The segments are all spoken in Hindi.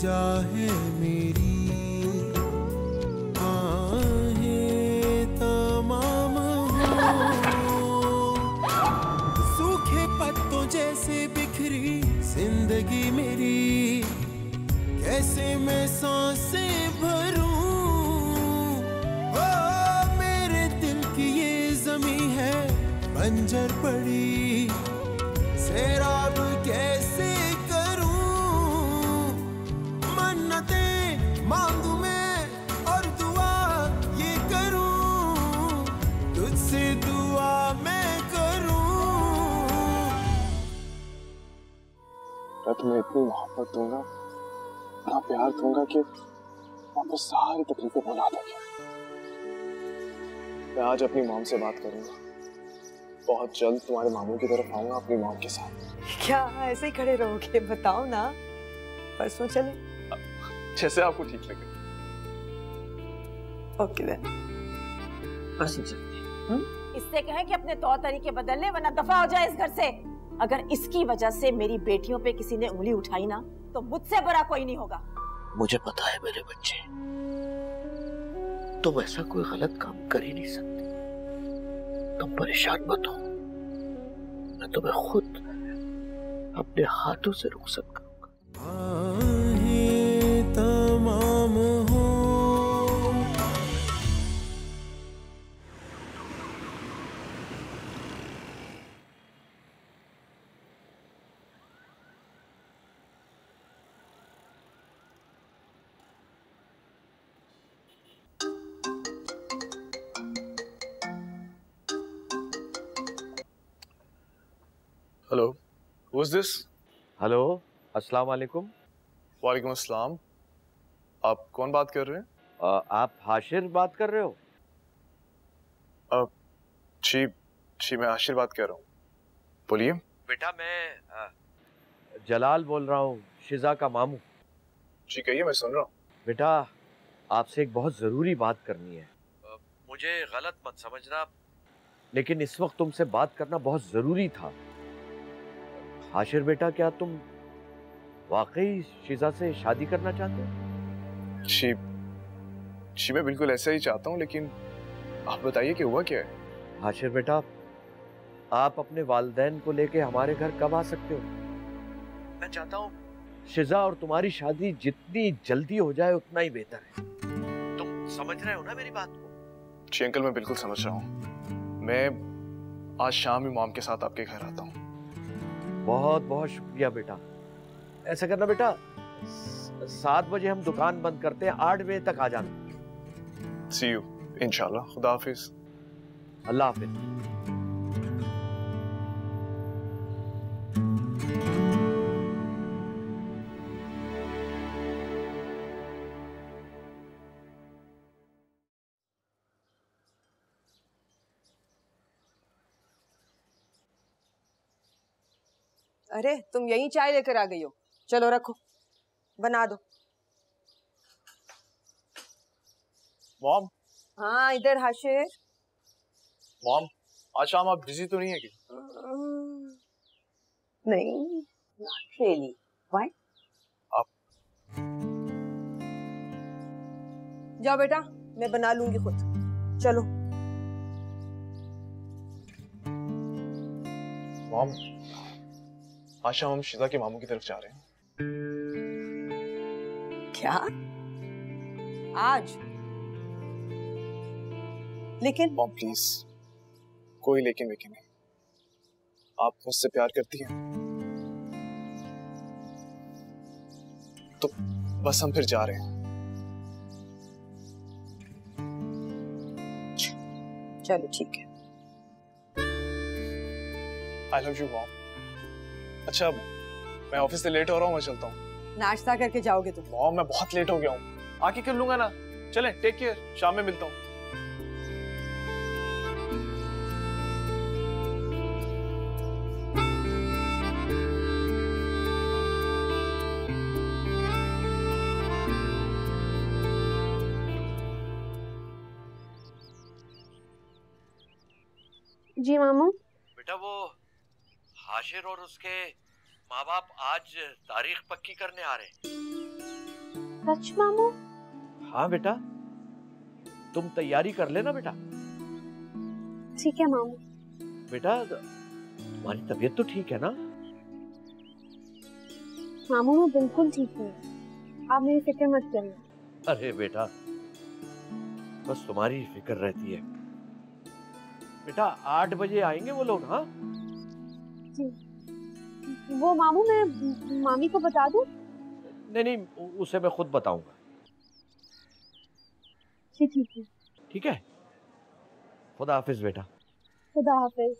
जा है मेरी, आहें तमाम हो, सूखे पत्तों जैसे बिखरी जिंदगी मेरी, कैसे मैं सांसें भरूं। ओ मेरे दिल की ये ज़मीं है बंजर पड़ी, सैराब कैसे करूं। मन्नतें मांगू मैं और दुआ ये करूं, तुझसे दुआ मैं करूं। मैं तुम्हें इतनी मोहब्बत दूंगा, इतना प्यार दूंगा कि अपनी सारी तकलीफें भुला दोगे। मैं आज अपनी मॉम से बात करूंगा, बहुत जल्द तुम्हारे मामू की तरफ आऊंगा अपनी मॉम के साथ। क्या ऐसे ही खड़े रहोगे? बताओ ना, परसों चले? जैसे आपको ठीक लगे। ओके देन, परसों चलते। इससे कहें कि अपने तौर तरीके बदल ले, वरना दफा हो जाए इस घर से। अगर इसकी वजह से मेरी बेटियों पे किसी ने उंगली उठाई ना, तो मुझसे बुरा कोई नहीं होगा। मुझे पता है मेरे बच्चे, तुम ऐसा कोई गलत काम कर ही नहीं सकते। तुम परेशान मत हो, मैं तुम्हें खुद अपने हाथों से रुखसत करूंगा। आहें तमाम हो, hello, who is this? Hello, अस्सलाम वालेकुम। वालेकुम अस्सलाम। आप कौन बात कर रहे हैं? आप हाशिर बात कर रहे हो? जी जी, मैं हाशिर बात कर रहा हूँ, बोलिए। बेटा मैं जलाल बोल रहा हूँ, शिजा का मामू। जी कहिए, मैं सुन रहा हूँ। बेटा आपसे एक बहुत जरूरी बात करनी है। मुझे गलत मत समझना, लेकिन इस वक्त तुमसे बात करना बहुत जरूरी था। हाशिर बेटा, क्या तुम वाकई शिजा से शादी करना चाहते हो? जी जी, मैं बिल्कुल ऐसा ही चाहता हूँ, लेकिन आप बताइए कि हुआ क्या है। हाशिर बेटा, आप अपने वालिदैन को लेके हमारे घर कब आ सकते हो? मैं चाहता हूँ शिजा और तुम्हारी शादी जितनी जल्दी हो जाए उतना ही बेहतर है। तुम समझ रहे हो ना मेरी बात को? जी अंकल, मैं बिल्कुल समझ रहा हूँ। मैं आज शाम ही मॉम के साथ आपके घर आता हूँ। बहुत बहुत शुक्रिया बेटा। ऐसा करना बेटा, 7 बजे हम दुकान बंद करते हैं, 8 बजे तक आ जाना। सी यू इंशाल्लाह। खुदा हाफिज। अल्लाह हाफिज। अरे तुम यही चाय लेकर आ गई हो, चलो रखो, बना दो। मॉम। हाँ इधर हाशिर। मॉम, आज शाम आप बिजी तो नहीं है क्या? नहीं, नॉट रियली। व्हाई? आप जाओ बेटा, मैं बना लूंगी खुद, चलो। मॉम, आज शाम हम शिजा के मामू की तरफ जा रहे हैं। क्या? आज? लेकिन मॉम प्लीज, कोई लेकिन वेकिन नहीं। आप मुझसे प्यार करती हैं तो बस हम फिर जा रहे हैं। चलो ठीक है। I love you mom. अच्छा, मैं ऑफिस से लेट हो रहा हूँ, मैं चलता हूँ। नाश्ता करके जाओगे तुम? मॉम मैं बहुत लेट हो गया हूँ, आके कर लूंगा ना। चलें, टेक केयर, शाम में मिलता हूँ। जी मामू। बेटा वो हाशिर और उसके माँ बाप आज तारीख पक्की करने आ रहे हैं। सच मामू? हाँ बेटा, तुम तैयारी कर लेना बेटा। ठीक है मामू। बेटा तुम्हारी तबीयत तो ठीक है ना? मामू मैं बिल्कुल ठीक हूँ, आप मेरी फिक्र मत करिए। अरे बेटा, बस तुम्हारी फिक्र रहती है। बेटा 8 बजे आएंगे वो लोग। हाँ जी। वो मामू मैं मामी को बता दूं? नहीं नहीं, उसे मैं खुद बताऊंगा। जी ठीक है। ठीक है, खुदा हाफिज बेटा। खुदा हाफिज।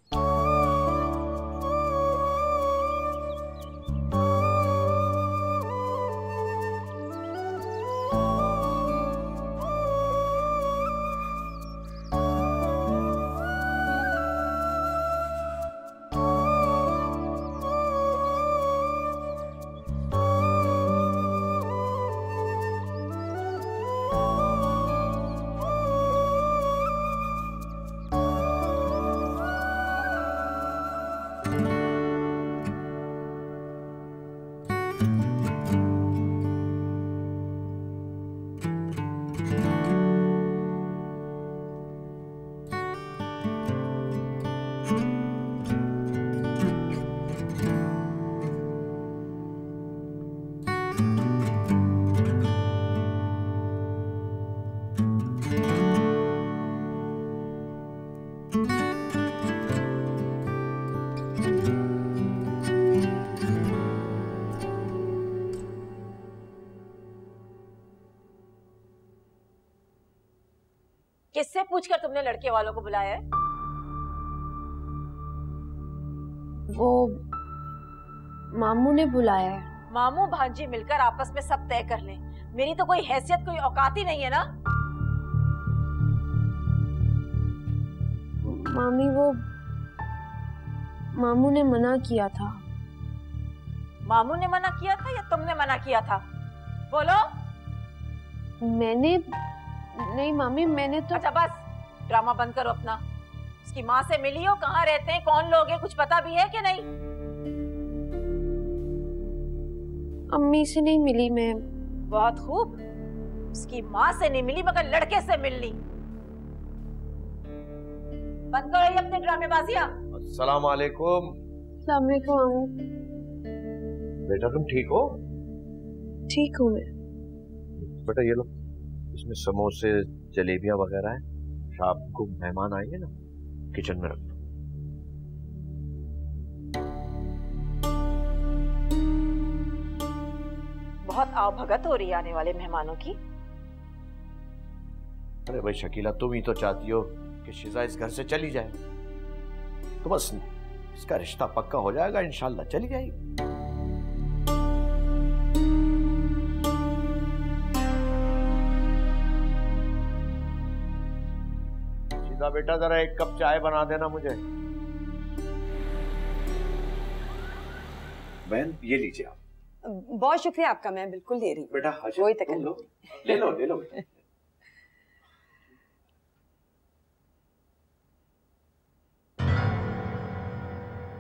किससे पूछकर तुमने लड़के वालों को बुलाया है? वो मामू ने बुलाया है। मामू भांजी मिलकर आपस में सब तय कर लें। मेरी तो कोई हैसियत, कोई औकात ही नहीं है ना। मामी वो मामू ने मना किया था। मामू ने मना किया था या तुमने मना किया था? बोलो। मैंने नहीं मामी, मैंने तो। अच्छा बस, ड्रामा बंद करो अपना। उसकी माँ से मिली हो? कहाँ रहते हैं, कौन लोग हैं, कुछ पता भी है कि नहीं? अम्मी से नहीं मिली मैं। बहुत खूब, उसकी माँ से नहीं मिली मगर लड़के से मिल ली। बंद करो ये अपने ड्रामेबाजियाँ। अस्सलाम वालेकुम। अस्सलाम वालेकुम मामू। बेटा तुम ठीक हो? ठीक हूँ मैं। बेटा ये लो, इसमें समोसे जलेबियां वगैरह हैं। शाम को मेहमान आएंगे ना, किचन में रख दो। बहुत आवभगत हो रही है आने वाले मेहमानों की। अरे भाई शकीला, तुम ही तो चाहती हो कि शिजा इस घर से चली जाए, तो बस इसका रिश्ता पक्का हो जाएगा, इंशाल्लाह चली जाएगी। शिजा बेटा जरा एक कप चाय बना देना मुझे। बहन ये लीजिए आप। बहुत शुक्रिया आपका, मैं बिल्कुल दे रही हूँ। बेटा कोई तकलीफ नहीं। ले लो बेटा।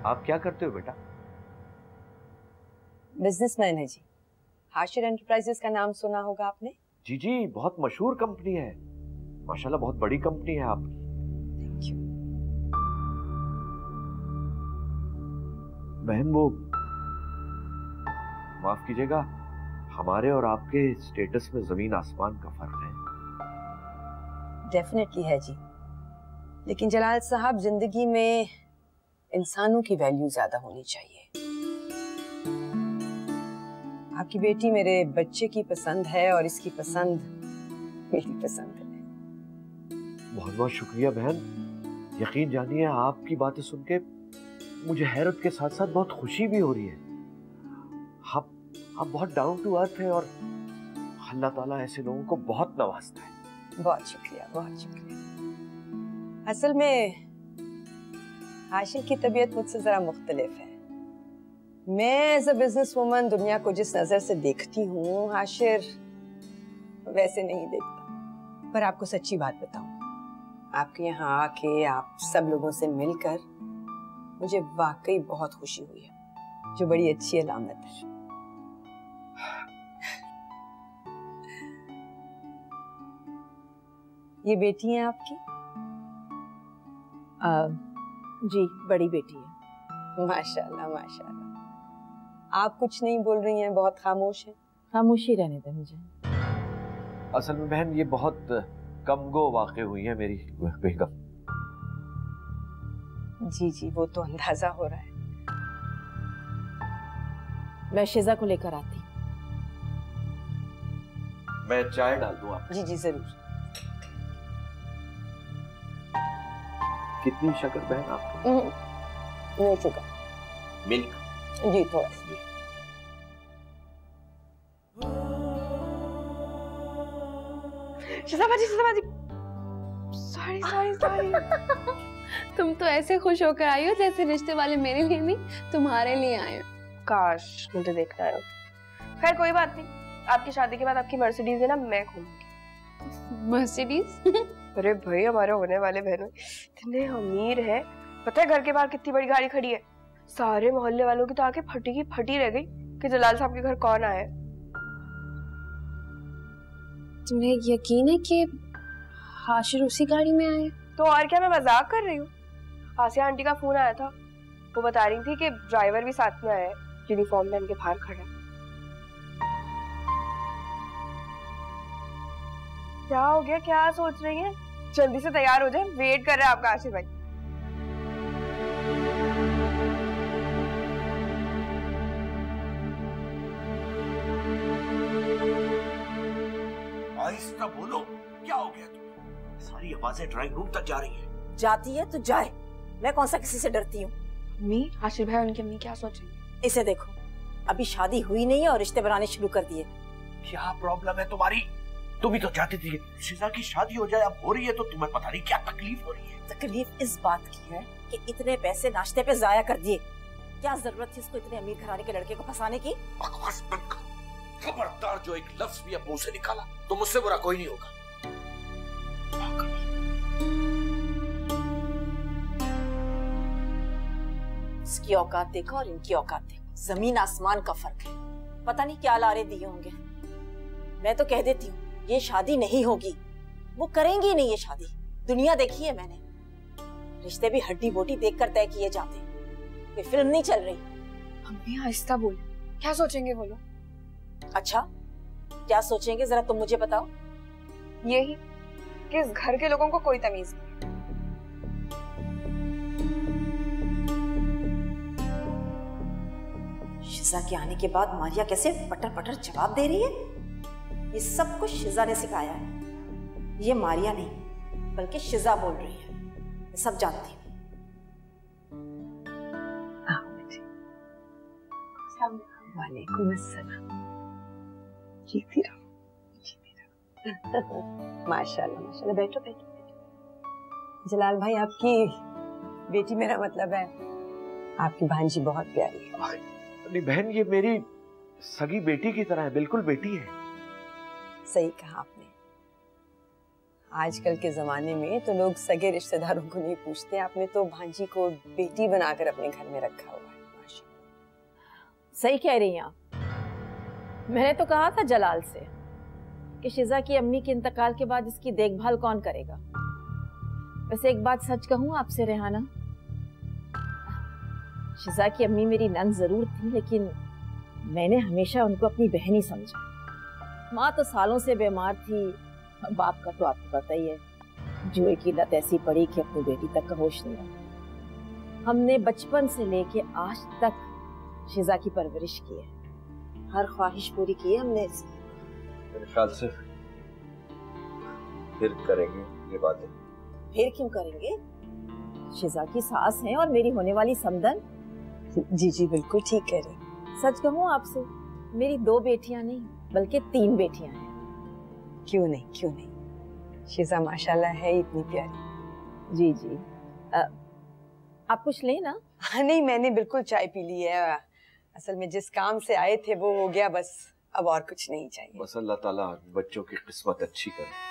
आप क्या करते हो बेटा? बिजनेसमैन है जी। हाशिर एंटरप्राइजेस का नाम सुना होगा आपने? जी जी, बहुत मशहूर कंपनी है माशाल्लाह, बहुत बड़ी कंपनी है आपकी। Thank you. बहन वो माफ कीजिएगा, हमारे और आपके स्टेटस में जमीन आसमान का फर्क है। डेफिनेटली है जी, लेकिन जलाल साहब जिंदगी में इंसानों की वैल्यू ज्यादा होनी चाहिए। आपकी बेटी मेरे बच्चे की पसंद है और इसकी पसंद मेरी पसंद है। बहुत बहुत शुक्रिया बहन, यकीन जानिए आपकी बातें सुन के मुझे हैरत के साथ साथ बहुत खुशी भी हो रही है। आप बहुत डाउन टू अर्थ है और अल्लाह ताला ऐसे लोगों को बहुत नवाजता है। बहुत शुक्रिया, बहुत शुक्रिया। असल में हाशिर की तबीयत मुझसे जरा मुख्तलिफ है। मैं एज अ बिजनेस वुमन दुनिया को जिस नजर से देखती हूँ, हाशिर वैसे नहीं देखता। पर आपको सच्ची बात बताऊं, आपके यहाँ आके आप सब लोगों से मिलकर मुझे वाकई बहुत खुशी हुई है, जो बड़ी अच्छी अलामत है। ये बेटी है आपकी? जी, बड़ी बेटी है। माशाल्लाह माशाल्लाह। आप कुछ नहीं बोल रही हैं, बहुत खामोश हैं। खामोशी रहने दे मुझे। असल में बहन ये बहुत कमगो वाक़ई हुई है मेरी बेगम। जी जी, वो तो अंदाजा हो रहा है। मैं शिजा को लेकर आती। मैं चाय डाल दूं आप? जी जी जरूर। कितनी शक्कर बहन आपको? No sugar. मिल्क? जी थोड़ा सा। शिजा बाजी सॉरी सॉरी सॉरी। तुम तो ऐसे खुश होकर आई हो जैसे रिश्ते वाले मेरे लिए नहीं तुम्हारे लिए आए हो। काश मुझे देखना है। खैर कोई बात नहीं, आपकी शादी के बाद आपकी मर्सिडीज है ना, मैं घूमूंगी। मर्सिडीज? अरे भाई हमारे होने वाले बहनों इतने अमीर हैं, पता है घर के बाहर कितनी बड़ी गाड़ी खड़ी है। सारे मोहल्ले वालों की तो आंखें फटी की फटी रह गई कि जलाल साहब के घर कौन आया है। तुम्हें यकीन है कि हाशिर उसी गाड़ी में आए? तो और क्या, मैं मजाक कर रही हूँ। आसिया आंटी का फोन आया था, वो बता रही थी कि ड्राइवर भी साथ में आया है, यूनिफॉर्म पहन के बाहर खड़ा है। क्या हो गया, क्या सोच रही है? जल्दी से तैयार हो जाए, वेट कर रहा है आपका आशिर भाई। आहिस्ता बोलो, क्या हो गया तुम्हें? सारी आवाजें ड्राइंग रूम तक जा रही हैं। जाती है तो जाए, मैं कौन सा किसी से डरती हूँ। अम्मी, आशिर भाई उनकी अम्मी क्या सोच रही है? इसे देखो, अभी शादी हुई नहीं है और रिश्ते बनाने शुरू कर दिए। क्या प्रॉब्लम है तुम्हारी? तुम ही तो चाहती थी शिजा की शादी हो जाए, अब हो रही है तो तुम्हें पता नहीं क्या तकलीफ हो रही है। तकलीफ इस बात की है कि इतने पैसे नाश्ते पे जाया कर दिए। क्या जरूरत थी इसको इतने अमीर घराने के लड़के को फंसाने की? बकवास बंद कर। खबरदार जो एक लफ्ज भी अब मुंह से निकाला तो मुझसे बुरा कोई नहीं होगा। इसकी औकात देखो और इनकी औकात देखो, जमीन आसमान का फर्क है। पता नहीं क्या लारे दिए होंगे। मैं तो कह देती हूँ ये शादी नहीं होगी, वो करेंगी नहीं ये शादी। दुनिया देखी है मैंने, रिश्ते भी हड्डी बोटी देखकर तय किए जाते हैं, कोई फिल्म नहीं चल रही। अम्मी आहिस्ता बोलो, क्या सोचेंगे वो लोग? अच्छा क्या सोचेंगे जरा तुम मुझे बताओ। यही कि इस घर के लोगों को कोई तमीज नहीं। शिजा के आने के बाद मारिया कैसे पटर पटर जवाब दे रही है। ये सब कुछ शिजा ने सिखाया है। ये मारिया नहीं बल्कि शिजा बोल रही है, मैं सब जानती हूँ। वालेकुम अस्सलाम। जीती रहो, जीती रहो। माशाल्लाह माशाल्लाह। बैठो बैठो बैठो। जलाल भाई, आपकी बेटी, मेरा मतलब है आपकी भांजी बहुत प्यारी है। नहीं बहन, ये मेरी सगी बेटी की तरह है, बिल्कुल बेटी है। सही कहा आपने। आजकल के जमाने में तो लोग सगे रिश्तेदारों को नहीं पूछते, आपने तो भांजी को बेटी बनाकर अपने घर में रखा हुआ है। सही कह रही हैं आप। मैंने तो कहा था जलाल से कि शिजा की अम्मी के इंतकाल के बाद इसकी देखभाल कौन करेगा। वैसे एक बात सच कहूं आपसे रेहाना, शिजा की अम्मी मेरी नंद जरूर थी, लेकिन मैंने हमेशा उनको अपनी बहन ही समझा। माँ तो सालों से बीमार थी, बाप का तो आपको पता ही है, जुए की लत ऐसी पड़ी कि अपनी बेटी तक का होश नहीं रहा। हमने बचपन से लेके आज तक शिजा की परवरिश की है, हर ख्वाहिश पूरी की है हमने इसकी। मेरे ख्याल से फिर करेंगे ये बातें। फिर क्यों करेंगे? शिजा की सास है और मेरी होने वाली समदन। जी जी बिल्कुल ठीक कह रही। सच कहूँ आपसे, मेरी 2 बेटियां नहीं बल्कि 3 बेटियां हैं। क्यों नहीं, क्यों नहीं। शिजा माशाल्लाह है इतनी प्यारी। जी जी। आप कुछ लें ना? हाँ नहीं, मैंने बिल्कुल चाय पी ली है। असल में जिस काम से आए थे वो हो गया, बस अब और कुछ नहीं चाहिए। बस अल्लाह ताला बच्चों की किस्मत अच्छी करे।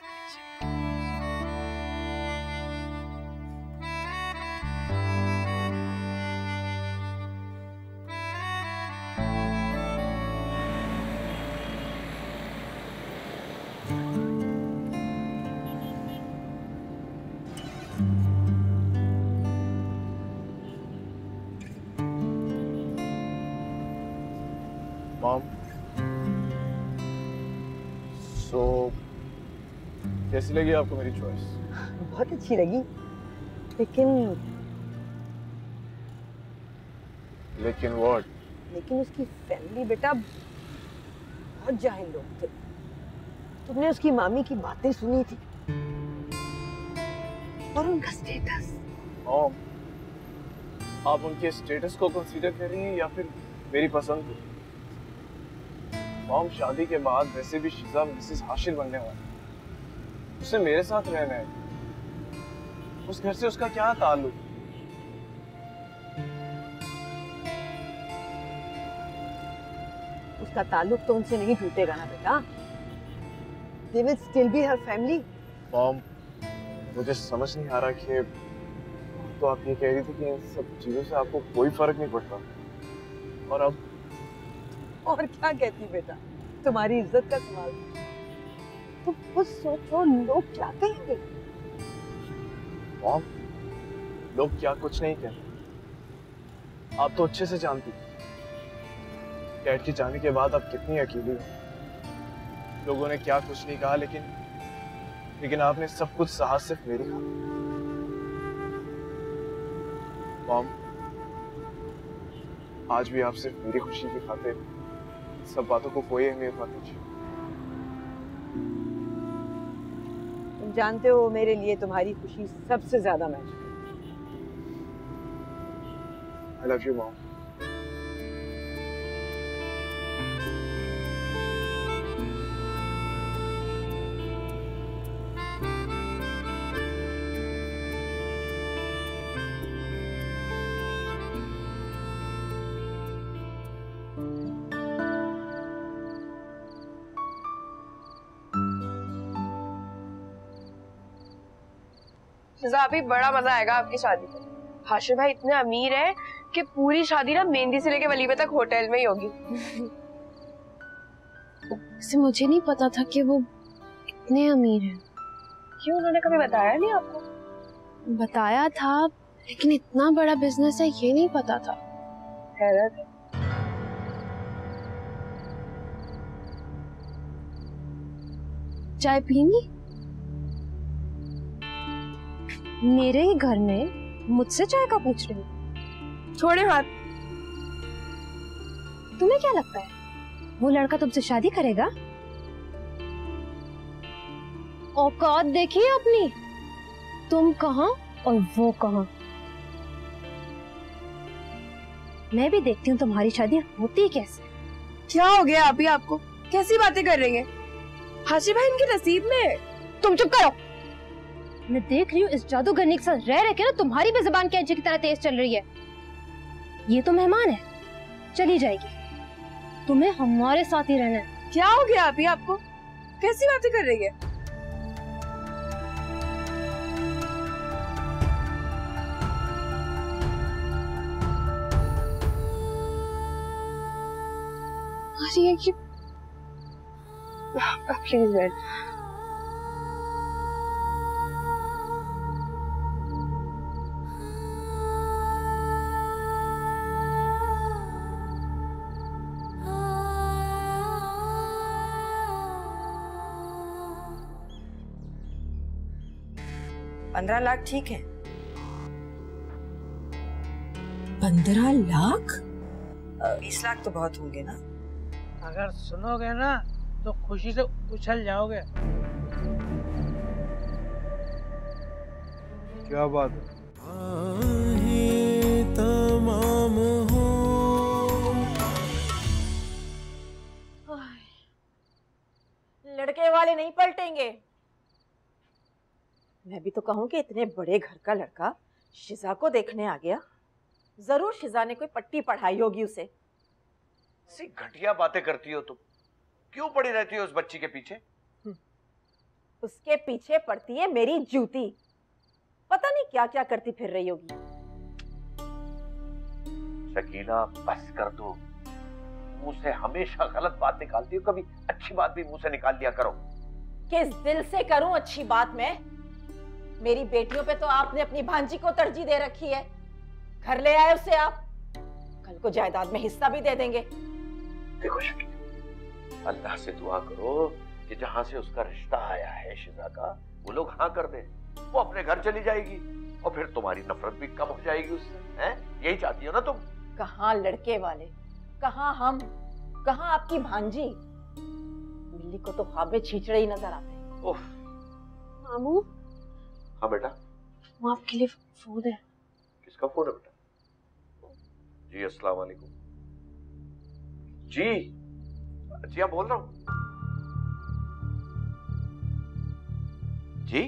So, कैसी लगी आपको मेरी चॉइस? बहुत अच्छी लगी, लेकिन व्हाट? लेकिन उसकी फैमिली बेटा बहुत जाहिल लोग थे। तुमने उसकी मामी की बातें सुनी थी और उनका स्टेटस। मॉम, आप उनके स्टेटस को कंसीडर कर रही हैं या फिर मेरी पसंद को? मॉम, शादी के बाद वैसे भी शिजा मिसेस हाशिर बनने वाली, उसे मेरे साथ रहना है। उस घर से उसका क्या ताल्लुक? उसका ताल्लुक तो उनसे नहीं टूटेगा ना बेटा। They will still be her family. Mom, मुझे समझ नहीं आ रहा कि तो आप ये कह रही थी कि इन सब चीजों से आपको कोई फर्क नहीं पड़ता, और अब? और क्या कहती बेटा, तुम्हारी इज्जत का सवाल। तुम खुद सोचो लोग क्या कहेंगे। मॉम, लोग क्या कुछ नहीं कहते। आप तो अच्छे से जानती डैड के जाने के बाद आप कितनी अकेली हो। लोगों ने क्या कुछ नहीं कहा, लेकिन आपने सब कुछ सहा सिर्फ मेरी खातिर। मॉम, आज भी आप सिर्फ मेरी खुशी की खातिर सब बातों को कोई अहमियत मत दीजिए। तुम जानते हो मेरे लिए तुम्हारी खुशी सबसे ज्यादा महत्वपूर्ण। I love you, Mom. अभी बड़ा मजा आएगा आपकी शादी में। हाशिर भाई इतने अमीर है कि पूरी शादी ना मेहंदी से लेके वलीमे तक होटल में ही होगी। वैसे मुझे नहीं पता था कि वो इतने अमीर हैं। क्यों, उन्होंने कभी बताया नहीं आपको? बताया था, लेकिन इतना बड़ा बिजनेस है ये नहीं पता था। हैरत है। चाय पीनी? मेरे ही घर में मुझसे चाय का पूछ रही हो? छोड़े हाथ। तुम्हें क्या लगता है वो लड़का तुमसे शादी करेगा? औकात देखिए अपनी। तुम कहाँ और वो कहाँ। मैं भी देखती हूँ तुम्हारी शादी होती कैसे। क्या हो गया अभी आपको? कैसी बातें कर रही हैं? हाशिर भाई इनके नसीब में। तुम चुप करो। मैं देख रही हूँ इस जादूगरनी के साथ रह के ना तुम्हारी भी जुबान कैंची की तरह तेज चल रही है। ये तो मेहमान है, चली जाएगी। तुम्हें हमारे साथ ही रहना है। क्या हो गया अभी आपको? कैसी बातें कर रही है? अरे ये प्लीज बैठ। $15 लाख ठीक है? 15 लाख? 20 लाख तो बहुत होंगे ना? अगर सुनोगे ना तो खुशी से उछल जाओगे। क्या बात है? तमाम हो। लड़के वाले नहीं पलटेंगे। मैं भी तो कहूँ कि इतने बड़े घर का लड़का शिजा को देखने आ गया। जरूर शिजा ने कोई पट्टी पढ़ाई होगी उसे। ऐसी घटिया बातें करती हो तुम। क्यों पड़ी रहती हो उस बच्ची के पीछे? उसके पीछे पड़ती है मेरी जूती। पता नहीं क्या क्या करती फिर रही होगी। शकीला बस कर दो। मुंह से हमेशा गलत बात निकालती हो, कभी अच्छी बात भी मुंह से निकाल दिया करो। किस दिल से करूं अच्छी बात मैं? मेरी बेटियों पे तो आपने अपनी भांजी को तरजीह दे रखी है। घर ले आए उसे आप, कल को जायदाद में हिस्सा भी दे देंगे। देखो शकीला, अल्लाह से दुआ करो कि जहां से उसका रिश्ता आया है शिजा का, वो लोग हाँ कर दे, वो अपने घर चली जाएगी और फिर तुम्हारी नफरत भी कम हो जाएगी उससे, हैं? यही चाहती हो ना तुम? कहाँ लड़के वाले, कहाँ हम, कहाँ आपकी भांजी। बिल्ली को तो ख्वाब में छींचड़े ही नजर आते हैं। उफ। मामू। हाँ बेटा। वो आपके लिए फोन है। किसका फोन है बेटा? जी अस्सलाम वालेकुम। जी हाँ बोल रहा हूँ। जी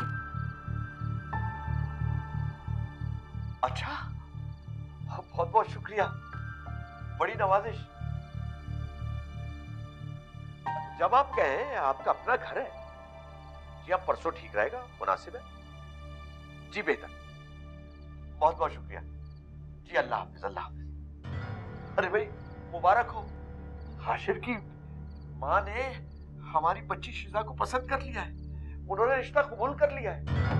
अच्छा, बहुत बहुत शुक्रिया, बड़ी नवाजिश। जब आप कहें, आपका अपना घर है। जी आप परसों ठीक रहेगा, मुनासिब है? जी बेहतर, बहुत बहुत शुक्रिया जी। अल्लाह हाफिज, अल्लाह हाफिज। अरे भाई मुबारक हो, हाशिर की माँ ने हमारी बच्ची शिजा को पसंद कर लिया है, उन्होंने रिश्ता कबूल कर लिया है।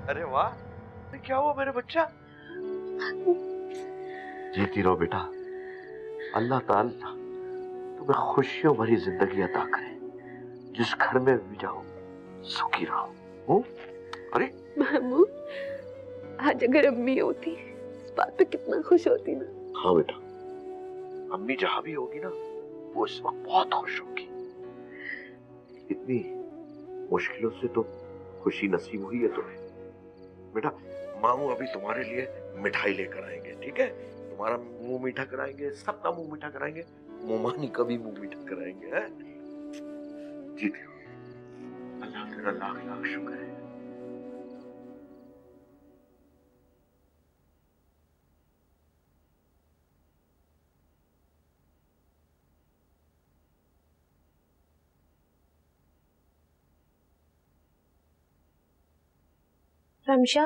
अरे वाह, क्या हुआ मेरे बच्चा? जीती रहो बेटा, अल्लाह ताला तुम्हें खुशियों भरी जिंदगी अता करे, जिस घर में भी जाओ सुखी रहो। अरे मामू, आज अगर अम्मी होती इस बात पे कितना खुश होती ना। हाँ बेटा, अम्मी जहां भी होगी ना, वो इस वक्त बहुत खुश होगी। इतनी मुश्किलों से तो खुशी नसीब हुई है तुम्हें। बेटा मामू अभी तुम्हारे लिए मिठाई लेकर आएंगे, ठीक है? तुम्हारा मुंह मीठा कराएंगे, सबका मुंह मीठा कराएंगे, मोमानी का भी मुंह मीठा कराएंगे, हैं? जी अल्लाह तेरा लाख लाख शुक्र है। रमशा,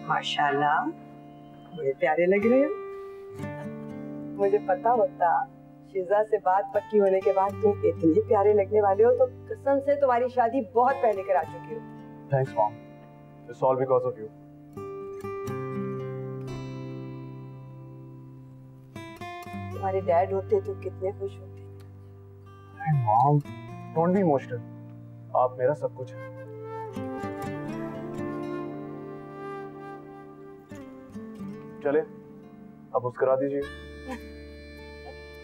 माशाल्लाह, बड़े प्यारे लग रहे हो। मुझे पता होता शिजा से बात पक्की होने के बाद तुम इतने प्यारे लगने वाले हो तो कसम से तुम्हारी शादी बहुत पहले करा चुकी हो। Thanks mom, it's all because of you. तुम्हारे डैड होते तो कितने खुश होते। मॉम डोंट बी इमोशनल, आप मेरा सब कुछ है। चले अब मुस्कुरा दीजिए,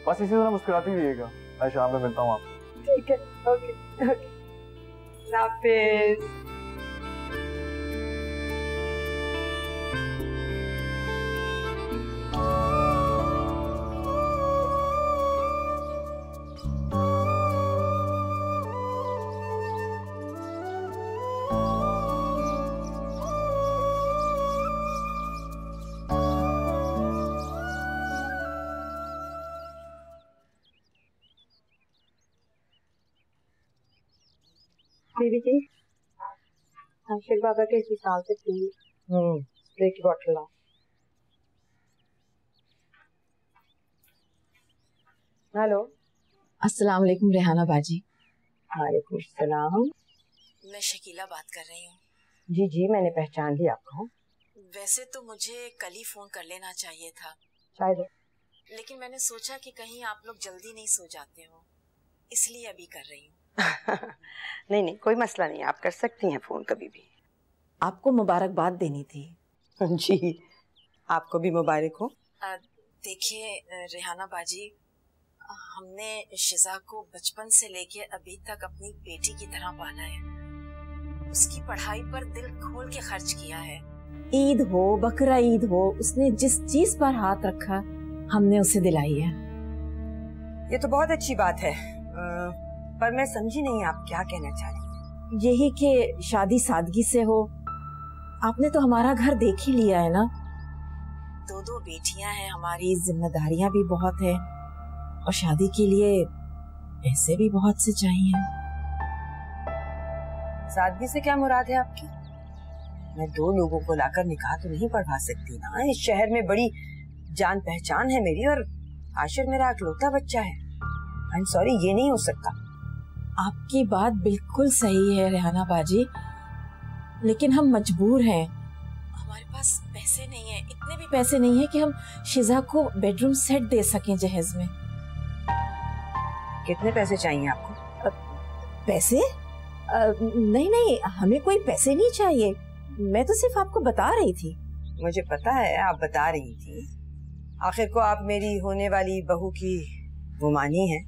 बस इसी तरह मुस्कुराती रहिएगा। मैं शाम में मिलता हूँ आपसे। ठीक है, ओके ओके, हाफिज। बीबी जी, हाशिर बाबा के हिसाब से प्लीज स्प्रे की बोतल लाओ। हेलो, अस्सलाम वालेकुम रेहाना बाजी। वालेकुम सलाम। मैं शकीला बात कर रही हूँ। जी जी, मैंने पहचान लिया आपको। वैसे तो मुझे कल ही फोन कर लेना चाहिए था, शायद, लेकिन मैंने सोचा कि कहीं आप लोग जल्दी नहीं सो जाते हो, इसलिए अभी कर रही हूँ। नहीं नहीं, कोई मसला नहीं, आप कर सकती हैं फोन कभी भी। आपको मुबारकबाद देनी थी। जी, आपको भी मुबारक हो। देखिए रेहाना बाजी, हमने शिजा को बचपन से लेके अभी तक अपनी बेटी की तरह पाला है। उसकी पढ़ाई पर दिल खोल के खर्च किया है। ईद हो, बकरा ईद हो, उसने जिस चीज पर हाथ रखा हमने उसे दिलाई है। ये तो बहुत अच्छी बात है, पर मैं समझी नहीं आप क्या कहना चाह रही हैं। यही कि शादी सादगी से हो। आपने तो हमारा घर देख ही लिया है ना। 2 बेटियां हैं हमारी, जिम्मेदारियां भी बहुत है और शादी के लिए पैसे भी बहुत से चाहिए। सादगी से क्या मुराद है आपकी? मैं 2 लोगों को लाकर निकाह तो नहीं पढ़वा सकती ना। इस शहर में बड़ी जान पहचान है मेरी, और आशिर मेरा इकलौता बच्चा है। आई एम सॉरी, ये नहीं हो सकता। आपकी बात बिल्कुल सही है रेहाना बाजी, लेकिन हम मजबूर हैं। हमारे पास पैसे नहीं है, इतने भी पैसे नहीं है कि हम शिजा को बेडरूम सेट दे सकें जहेज में। कितने पैसे चाहिए आपको? पैसे? नहीं, हमें कोई पैसे नहीं चाहिए। मैं तो सिर्फ आपको बता रही थी। मुझे पता है आप बता रही थी। आखिर को आप मेरी होने वाली बहू की गुमानी है।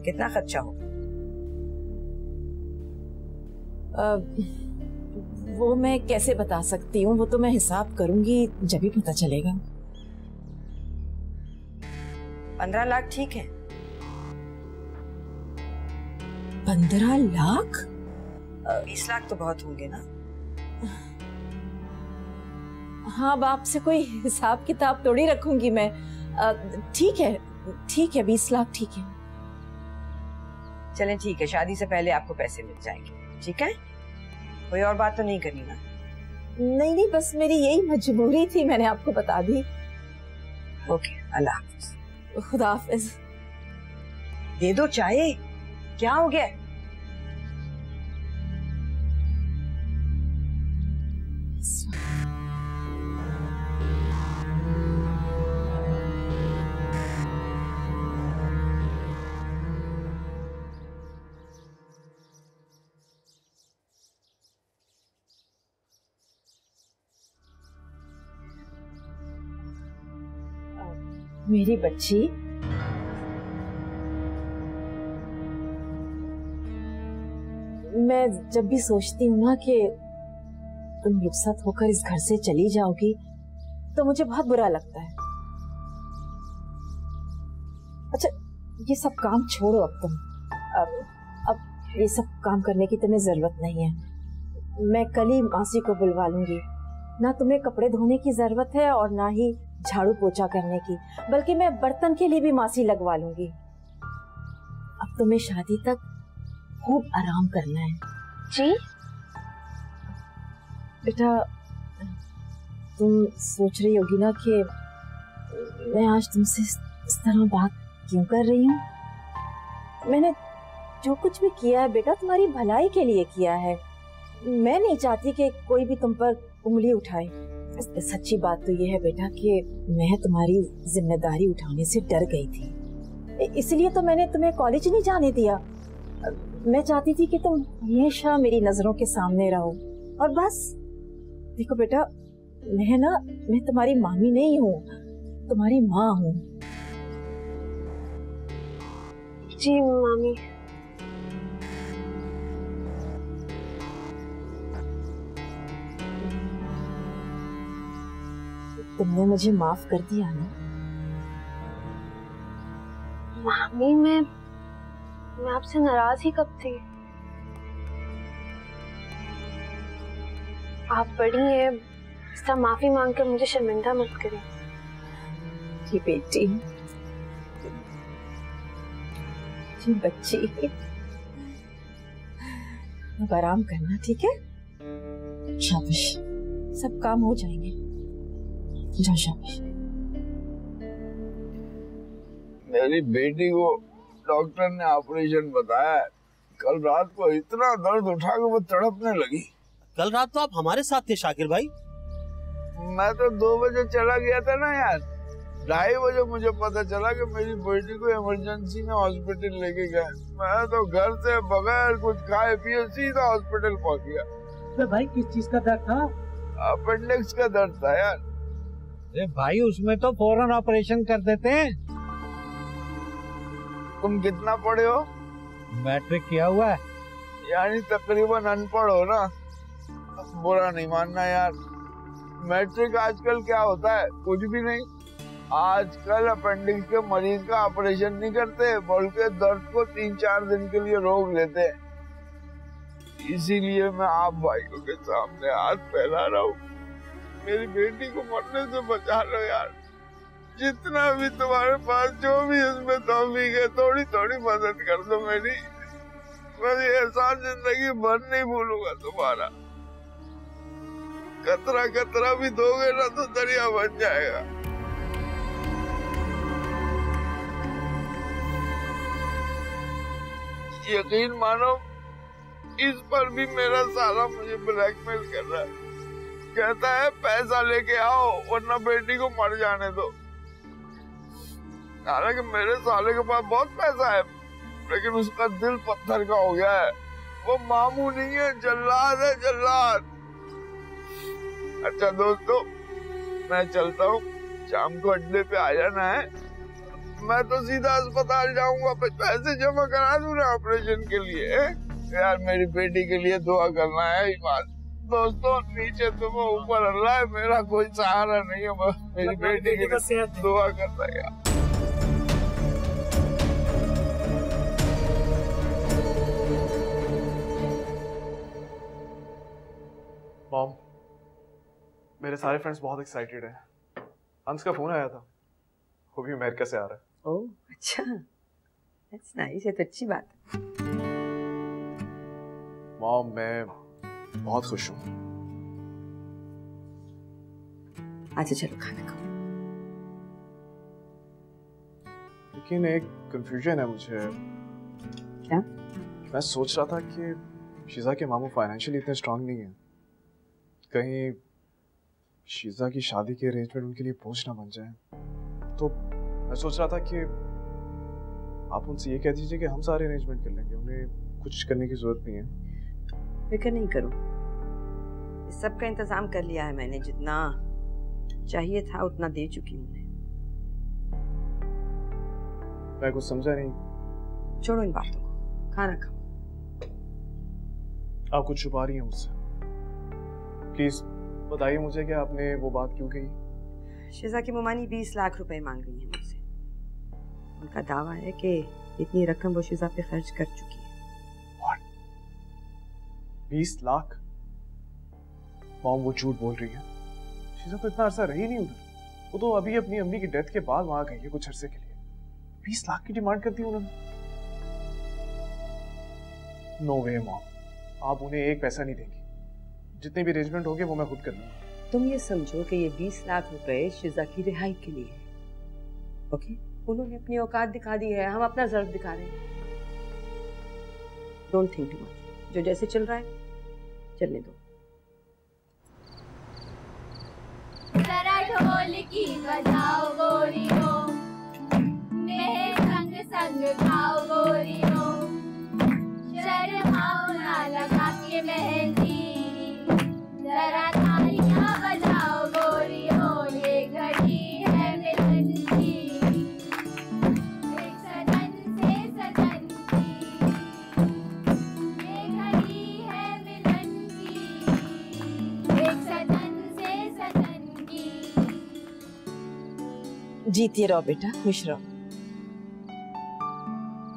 कितना खर्चा हो? वो मैं कैसे बता सकती हूँ, वो तो मैं हिसाब करूंगी जब ही पता चलेगा। 15 लाख ठीक है? 15 लाख? 20 लाख तो बहुत होंगे ना? हाँ, बाप से कोई हिसाब किताब थोड़ी रखूंगी मैं। ठीक है 20 लाख ठीक है। चलें ठीक है, शादी से पहले आपको पैसे मिल जाएंगे। ठीक है, कोई और बात तो नहीं करनी ना? नहीं, बस मेरी यही मजबूरी थी, मैंने आपको बता दी। ओके, अल्लाह हाफिज। खुदा हाफिज। दे दो चाय, क्या हो गया? मेरी बच्ची, मैं जब भी सोचती हूँ ना कि तुम रुखसत होकर इस घर से चली जाओगी तो मुझे बहुत बुरा लगता है। अच्छा, ये सब काम छोड़ो अब तुम। अब ये सब काम करने की तुम्हें जरूरत नहीं है। मैं कल ही मासी को बुलवा लूंगी। ना तुम्हें कपड़े धोने की जरूरत है और ना ही झाड़ू पोछा करने की, बल्कि मैं बर्तन के लिए भी मासी लगवा लूंगी। अब तुम्हें शादी तक खूब आराम करना है। जी बेटा, तुम सोच रही होगी ना कि मैं आज तुमसे इस तरह बात क्यों कर रही हूँ। मैंने जो कुछ भी किया है बेटा तुम्हारी भलाई के लिए किया है। मैं नहीं चाहती कि कोई भी तुम पर उंगली उठाए। सच्ची बात तो ये है बेटा कि मैं तुम्हारी जिम्मेदारी उठाने से डर गई थी, इसलिए तो मैंने तुम्हें कॉलेज नहीं जाने दिया। मैं चाहती थी कि तुम हमेशा मेरी नजरों के सामने रहो। और बस देखो बेटा, मैं तुम्हारी मामी नहीं हूँ, तुम्हारी माँ हूँ। जी मामी। तुमने मुझे माफ कर दिया ना? मामी, मैं आपसे नाराज ही कब थी। आप बड़ी हैं, इसका माफी मांगकर मुझे शर्मिंदा मत करें। जी बेटी, जी बच्ची, अब आराम करना, ठीक है? शाबाश, सब काम हो जाएंगे। जा शाबाश। मेरी बेटी को डॉक्टर ने ऑपरेशन बताया। कल रात को इतना दर्द उठा कि वो तड़पने लगी। कल रात तो आप हमारे साथ थे शाकिर भाई। मैं तो 2 बजे चला गया था ना यार। 2:30 बजे मुझे पता चला कि मेरी बेटी को इमरजेंसी में हॉस्पिटल लेके गए। मैं तो घर से बगैर कुछ खाए पिए सीधा हॉस्पिटल पहुंच गया। तो भाई किस चीज का दर्द था? अपेंडिक्स का दर्द था यार। अरे भाई उसमें तो फौरन ऑपरेशन कर देते हैं। तुम कितना पढ़े हो? मैट्रिक किया हुआ है। यानी तकरीबन अनपढ़ हो ना? बुरा नहीं मानना यार, मैट्रिक आजकल क्या होता है, कुछ भी नहीं। आजकल अपेंडिक्स के मरीज का ऑपरेशन नहीं करते, बल्कि दर्द को 3-4 दिन के लिए रोक लेते हैं। इसीलिए मैं आप भाइयों के सामने हाथ फैला रहा हूँ, मेरी बेटी को मरने से बचा लो यार। जितना भी तुम्हारे पास जो भी इसमें तौफीक है, थोड़ी थोड़ी मदद कर दो मेरी। मैं ये एहसास जिंदगी भर नहीं भूलूंगा तुम्हारा। कतरा कतरा भी दोगे ना तो दरिया बन जाएगा। यकीन मानो, इस पर भी मेरा साला मुझे ब्लैकमेल कर रहा है। कहता है पैसा लेके आओ वरना बेटी को मर जाने दो। हालांकि मेरे साले के पास बहुत पैसा है, लेकिन उसका दिल पत्थर का हो गया है। वो मामू नहीं है, जल्लाद है, जल्लाद। अच्छा दोस्तों, मैं चलता हूँ, शाम को अड्डे पे आ जाना है। मैं तो सीधा अस्पताल जाऊंगा, पैसे जमा करा दूंगा ऑपरेशन के लिए। यार मेरी बेटी के लिए दुआ करना है ईमान। दोस्तों नीचे तुम ऊपर अल्लाह है, मेरा कोई सहारा नहीं है, मेरी बेटी के लिए दुआ करता है यार। मॉम, मेरे सारे फ्रेंड्स बहुत एक्साइटेड हैं। अंश का फोन आया था, वो भी अमेरिका से आ रहा है। ओह अच्छा, दैट्स नाइस, ये तो अच्छी बात है। मॉम मैं बहुत खुश हूँ। अच्छा चलो खाना खाओ। लेकिन एक कंफ्यूजन है मुझे। क्या? मैं सोच रहा था कि शीजा के मामू फाइनेंशियली इतने स्ट्रांग नहीं है, कहीं शीजा की शादी के अरेंजमेंट उनके लिए बोझ ना बन जाए। तो मैं सोच रहा था कि आप उनसे ये कह दीजिए कि हम सारे अरेंजमेंट कर लेंगे, उन्हें कुछ करने की जरूरत नहीं है। फिक्र नहीं करो, इस सब का इंतजाम कर लिया है मैंने। जितना चाहिए था उतना दे चुकी हूँ। मैं कुछ समझा नहीं। छोड़ो इन बातों को, खाना खाओ। आप कुछ छुपा रही हैं मुझसे? प्लीज बताइए मुझे कि आपने वो बात क्यों कही? शीजा की ममानी 20 लाख रुपए मांग रही है मुझसे। उनका दावा है कि इतनी रकम वो शीजा पे खर्च कर चुकी है। 20 लाख? मॉम वो झूठ बोल रही है। शीजा तो इतना अरसा रही नहीं उधर, वो तो अभी अपनी अम्मी की डेथ के बाद वहां गई है कुछ अरसे के लिए। 20 लाख की डिमांड करती उन्होंने? नो वे मॉम, आप उन्हें एक पैसा नहीं देंगी। जितने भी अरेंजमेंट होंगे वो मैं खुद कर लूंगा। तुम ये समझो कि ये 20 लाख रुपए शीजा की रिहाई के लिए है। ओके? उन्होंने अपनी औकात दिखा दी है, हम अपना ज़र्फ दिखा रहे हैं। डोंट थिंक टू मच, जो जैसे चल रहा है चलने दो। जरा ढोलकी बजाओ गोरी हो, मेरे संग संग गाओ गोरी हो, शर्माओ ना लगा के मेहंदी, जरा तालियां बजाओ गोरी हो, ये घड़ी है मिलन की, एक सजन से सजन की, ये घड़ी है मिलन की, एक सजन से सजन की। जीती रहो बेटा, खुश रहो।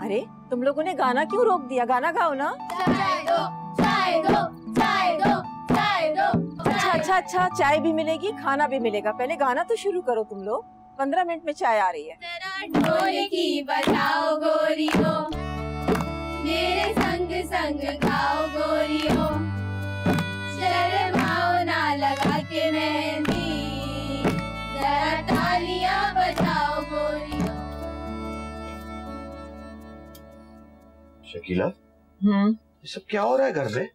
अरे तुम लोगों ने गाना क्यों रोक दिया? गाना गाओ ना। चाय दो, चाय दो, चाय दो, चाय दो। अच्छा अच्छा अच्छा, चाय भी मिलेगी, खाना भी मिलेगा। पहले गाना तो शुरू करो तुम लोग। 15 मिनट में चाय आ रही है। जरा ढोलकी बजाओ गोरी हो, मेरे संग संग गाओ गोरी हो, शर्माओ ना लगा के मेहंदी, जरा तालियां बजाओ गोरी हो। शकीला, ये सब क्या हो रहा है घर में?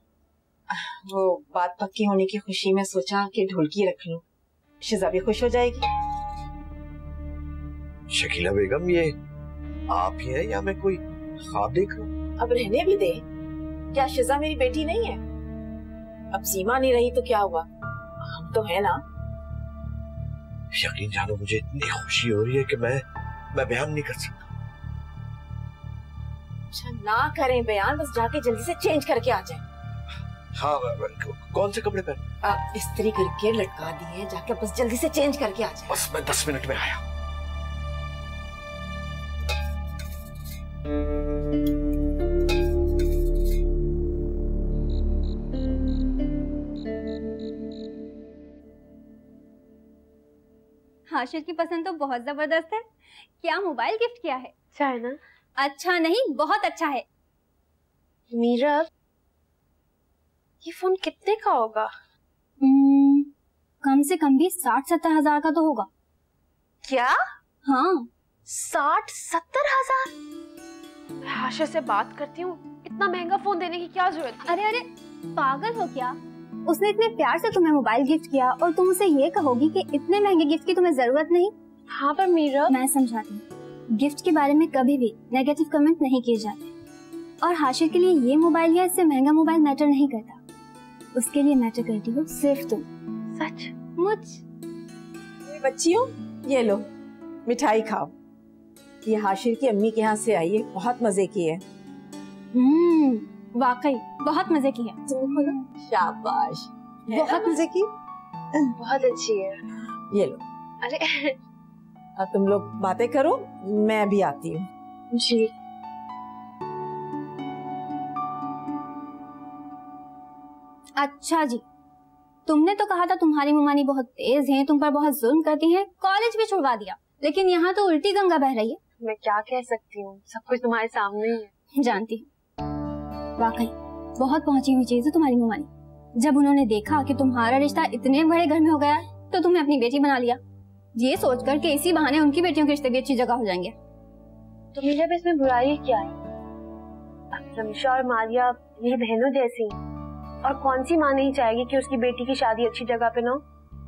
वो बात पक्की होने की खुशी में सोचा कि ढोलकी रख लूं, शिजा भी खुश हो जाएगी। शकीला बेगम, ये आप ही हैं या मैं कोई ख्वाब देख रहा हूँ? अब रहने भी दे, क्या शिजा मेरी बेटी नहीं है? अब सीमा नहीं रही तो क्या हुआ, हम तो है ना। यकीन जानो मुझे इतनी खुशी हो रही है कि मैं बयान नहीं कर सकता। अच्छा ना करें बयान, बस जाके जल्दी से चेंज करके आ जाए। हाँ कौन से कपड़े पहने? इस्त्री करके लटका दिए, जाके बस जल्दी से चेंज करके आ जाए। बस मैं 10 मिनट में आया। हाशिर की पसंद तो बहुत जबरदस्त है। क्या मोबाइल गिफ्ट किया है? अच्छा है ना? अच्छा नहीं, बहुत अच्छा है। मीरा, ये फोन कितने का होगा? कम से कम भी 60-70 हजार का तो होगा। क्या? हाँ 60-70 हजार? हाशिर से बात करती हूँ, इतना महंगा फोन देने की क्या जरूरत है? अरे अरे पागल हो क्या? उसने इतने प्यार से तुम्हें मोबाइल गिफ्ट किया और तुम उसे ये कहोगी कि इतने महंगे गिफ्ट की तुम्हें जरूरत नहीं? हाँ पर मीरा, मैं समझाती हूँ, गिफ्ट के बारे में कभी भी नेगेटिव कमेंट नहीं किए जाते। और हाशिर के लिए ये मोबाइल या इससे महंगा मोबाइल मैटर नहीं करता, उसके लिए मैटर करती हो सिर्फ तुम। सच मुझ बच्चियों ये लो मिठाई खाओ, ये हाशिर की अम्मी के यहाँ से आई है, बहुत मजे की है। वाकई बहुत मजे की है। शाबाश, बहुत मजे की, बहुत अच्छी है। ये लो। अरे अब तुम लोग बातें करो, मैं भी आती हूँ। जी। अच्छा जी, तुमने तो कहा था तुम्हारी ममानी बहुत तेज हैं, तुम पर बहुत जुल्म करती हैं, कॉलेज भी छुड़वा दिया, लेकिन यहाँ तो उल्टी गंगा बह रही है। मैं क्या कह सकती हूँ, सब कुछ तुम्हारे सामने ही है। जानती हूँ, वाकई बहुत पहुंची हुई चीज है तुम्हारी ममानी। जब उन्होंने देखा कि तुम्हारा रिश्ता इतने बड़े घर में हो गया है, तो तुम्हें अपनी बेटी बना लिया, ये सोचकर कि इसी बहाने उनकी बेटियों के रिश्ते भी अच्छी जगह हो जाएंगे। तो मेरे भी इसमें बुराई क्या है? अब रमीशा और मारिया ये बहनों जैसी, और कौन सी माँ नहीं चाहेगी कि उसकी बेटी की शादी अच्छी जगह पे ना हो?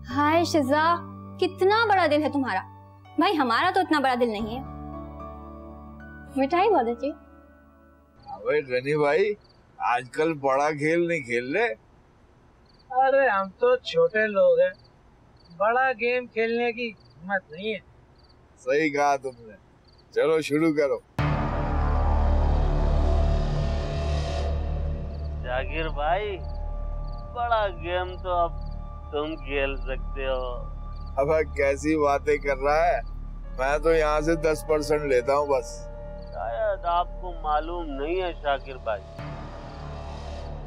हाय शिजा, कितना बड़ा दिल है तुम्हारा। भाई हमारा तो इतना बड़ा दिल नहीं है। मिठाई बहुत अच्छी। अबे गनी भाई, आजकल बड़ा खेल नहीं खेल रहे। अरे हम तो छोटे लोग हैं, बड़ा गेम खेलने की हिम्मत नहीं है। सही कहा तुमने, चलो शुरू करो। जाकिर भाई, बड़ा गेम तो अब तुम खेल सकते हो। अब कैसी बातें कर रहा है, मैं तो यहाँ से 10% लेता हूँ बस। शायद आपको मालूम नहीं है शाकिर भाई,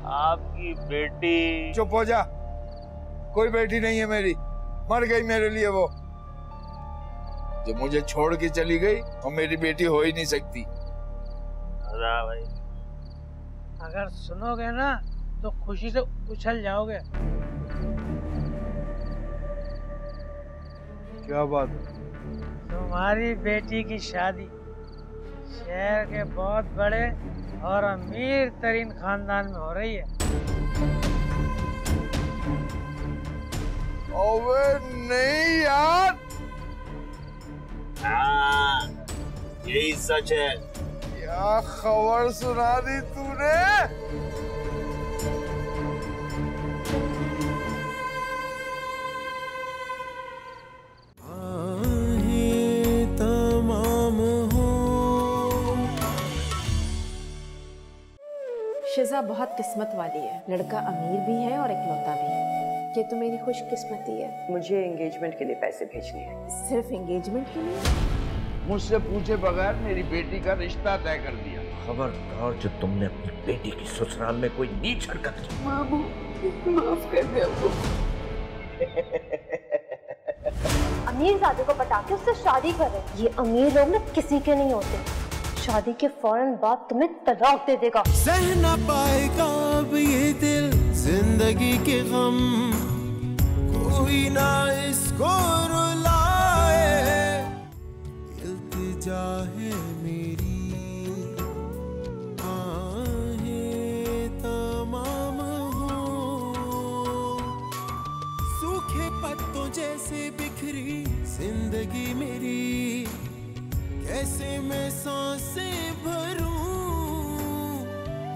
आपकी बेटी। चुप हो जा, कोई बेटी नहीं है मेरी, मर गई मेरे लिए वो। जो मुझे छोड़ के चली गई वो मेरी बेटी हो ही नहीं सकती। भाई अगर सुनोगे ना तो खुशी से उछल जाओगे। क्या बात है? तुम्हारी बेटी की शादी शहर के बहुत बड़े और अमीर तरीन खानदान में हो रही है। ओवे नहीं यार। हाँ, यही सच है। क्या खबर सुना दी तूने? शिजा बहुत किस्मत वाली है, लड़का अमीर भी है और इकलौता भी। ये तो मेरी खुशकिस्मती है। मुझे एंगेजमेंट के लिए पैसे भेजने हैं। सिर्फ एंगेजमेंट के लिए? मुझसे पूछे बगैर मेरी बेटी का रिश्ता तय कर दिया। खबरदार जो तुमने अपनी बेटी की ससुराल में कोई नीच हरकत की। मामू माफ कर दे अब्बू। अमीरजादे को बता के उससे शादी कर रहे। ये अमीर लोग ना किसी के नहीं होते, शादी के फौरन बाद तुम्हें तलाक दे देगा। सह ना पाएगा अब ये दिल जिंदगी के गम, कोई ना इसको रुलाए। इल्तिजा है मेरी, आहें तमाम हो, सूखे पत्तों जैसे बिखरी जिंदगी मेरी, कैसे मैं सांसें भरूं।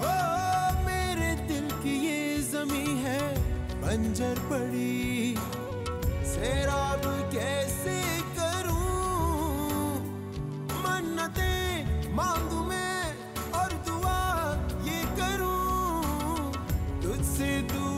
ओ मेरे दिल की ये ज़मीं है बंजर पड़ी, सैराब कैसे से दूर